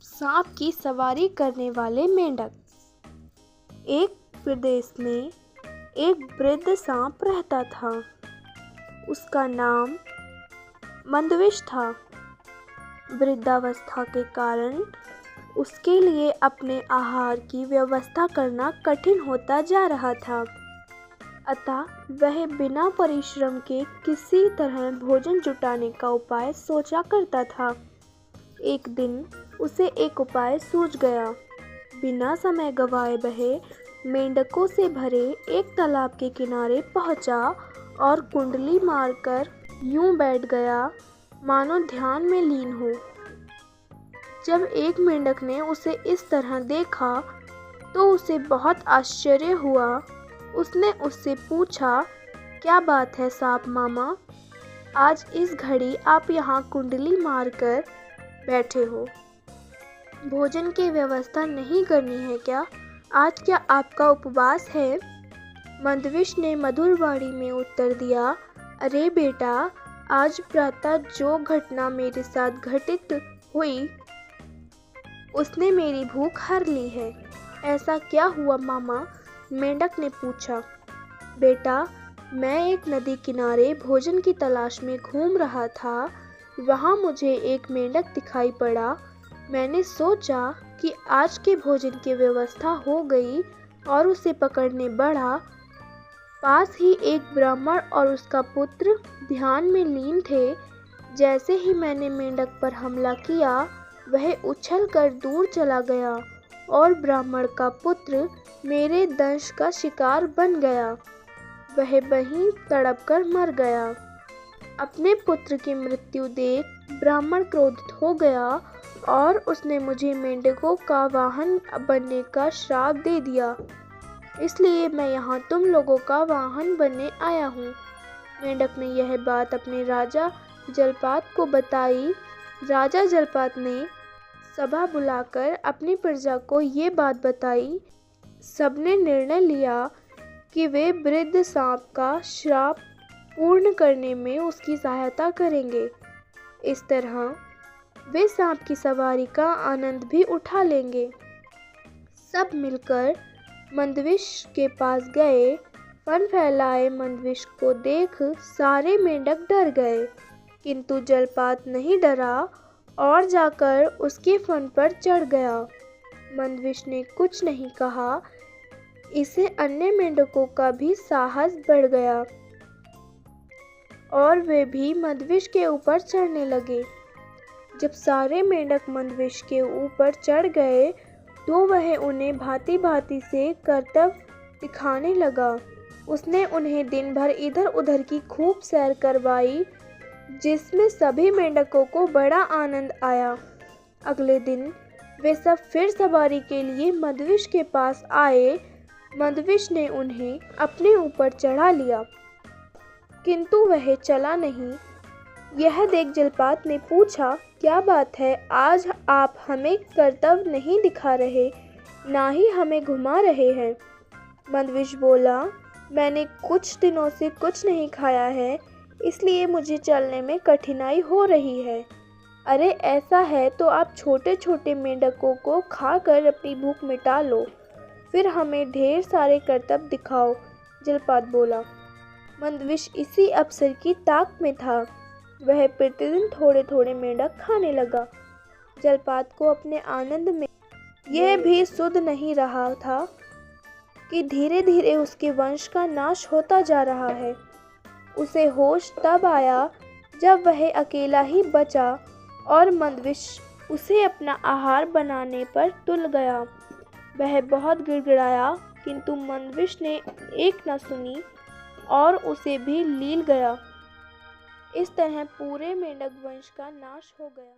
सांप की सवारी करने वाले मेंढक। एक प्रदेश में एक वृद्ध सांप रहता था। उसका नाम मंदविश था। वृद्धावस्था के कारण उसके लिए अपने आहार की व्यवस्था करना कठिन होता जा रहा था। अतः वह बिना परिश्रम के किसी तरह भोजन जुटाने का उपाय सोचा करता था। एक दिन उसे एक उपाय सूझ गया। बिना समय गंवाए वह मेंढकों से भरे एक तालाब के किनारे पहुंचा और कुंडली मारकर यूं बैठ गया मानो ध्यान में लीन हो। जब एक मेंढक ने उसे इस तरह देखा तो उसे बहुत आश्चर्य हुआ। उसने उससे पूछा, क्या बात है सांप मामा, आज इस घड़ी आप यहाँ कुंडली मारकर बैठे हो, भोजन की व्यवस्था नहीं करनी है क्या? आज क्या आपका उपवास है? मंदविश ने मधुर वाणी में उत्तर दिया, अरे बेटा, आज प्रातः जो घटना मेरे साथ घटित हुई उसने मेरी भूख हर ली है। ऐसा क्या हुआ मामा? मेंढक ने पूछा। बेटा, मैं एक नदी किनारे भोजन की तलाश में घूम रहा था। वहाँ मुझे एक मेंढक दिखाई पड़ा। मैंने सोचा कि आज के भोजन की व्यवस्था हो गई और उसे पकड़ने बढ़ा। पास ही एक ब्राह्मण और उसका पुत्र ध्यान में लीन थे। जैसे ही मैंने मेंढक पर हमला किया वह उछलकर दूर चला गया और ब्राह्मण का पुत्र मेरे दंश का शिकार बन गया। वह वहीं तड़पकर मर गया। अपने पुत्र की मृत्यु देख ब्राह्मण क्रोधित हो गया और उसने मुझे मेंढकों का वाहन बनने का श्राप दे दिया। इसलिए मैं यहाँ तुम लोगों का वाहन बनने आया हूँ। मेंढक ने यह बात अपने राजा जलपात को बताई। राजा जलपात ने सभा बुलाकर अपनी प्रजा को ये बात बताई। सबने निर्णय लिया कि वे वृद्ध सांप का श्राप पूर्ण करने में उसकी सहायता करेंगे। इस तरह वे सांप की सवारी का आनंद भी उठा लेंगे। सब मिलकर मंदविश के पास गए। फन फैलाए मंदविश को देख सारे मेंढक डर गए, किंतु जलपात नहीं डरा और जाकर उसके फन पर चढ़ गया। मंदविश ने कुछ नहीं कहा। इससे अन्य मेंढकों का भी साहस बढ़ गया और वे भी मंदविश के ऊपर चढ़ने लगे। जब सारे मेंढक मंदविश के ऊपर चढ़ गए तो वह उन्हें भांति भांति से करतब दिखाने लगा। उसने उन्हें दिन भर इधर उधर की खूब सैर करवाई, जिसमें सभी मेंढकों को बड़ा आनंद आया। अगले दिन वे सब फिर सवारी के लिए मंदविश के पास आए। मंदविश ने उन्हें अपने ऊपर चढ़ा लिया, किंतु वह चला नहीं। यह देख जलपात ने पूछा, क्या बात है, आज आप हमें करतब नहीं दिखा रहे, ना ही हमें घुमा रहे हैं? मंदविश बोला, मैंने कुछ दिनों से कुछ नहीं खाया है, इसलिए मुझे चलने में कठिनाई हो रही है। अरे ऐसा है तो आप छोटे छोटे मेंढकों को खाकर अपनी भूख मिटा लो, फिर हमें ढेर सारे करतब दिखाओ, जलपात बोला। मंदविश इसी अवसर की ताक में था। वह प्रतिदिन थोड़े थोड़े मेंढक खाने लगा। जलपात को अपने आनंद में यह भी सुध नहीं रहा था कि धीरे धीरे उसके वंश का नाश होता जा रहा है। उसे होश तब आया जब वह अकेला ही बचा और मंदविश उसे अपना आहार बनाने पर तुल गया। वह बहुत गिड़गिड़ाया, किंतु मंदविश ने एक न सुनी और उसे भी लील गया। इस तरह पूरे मेंढक वंश का नाश हो गया।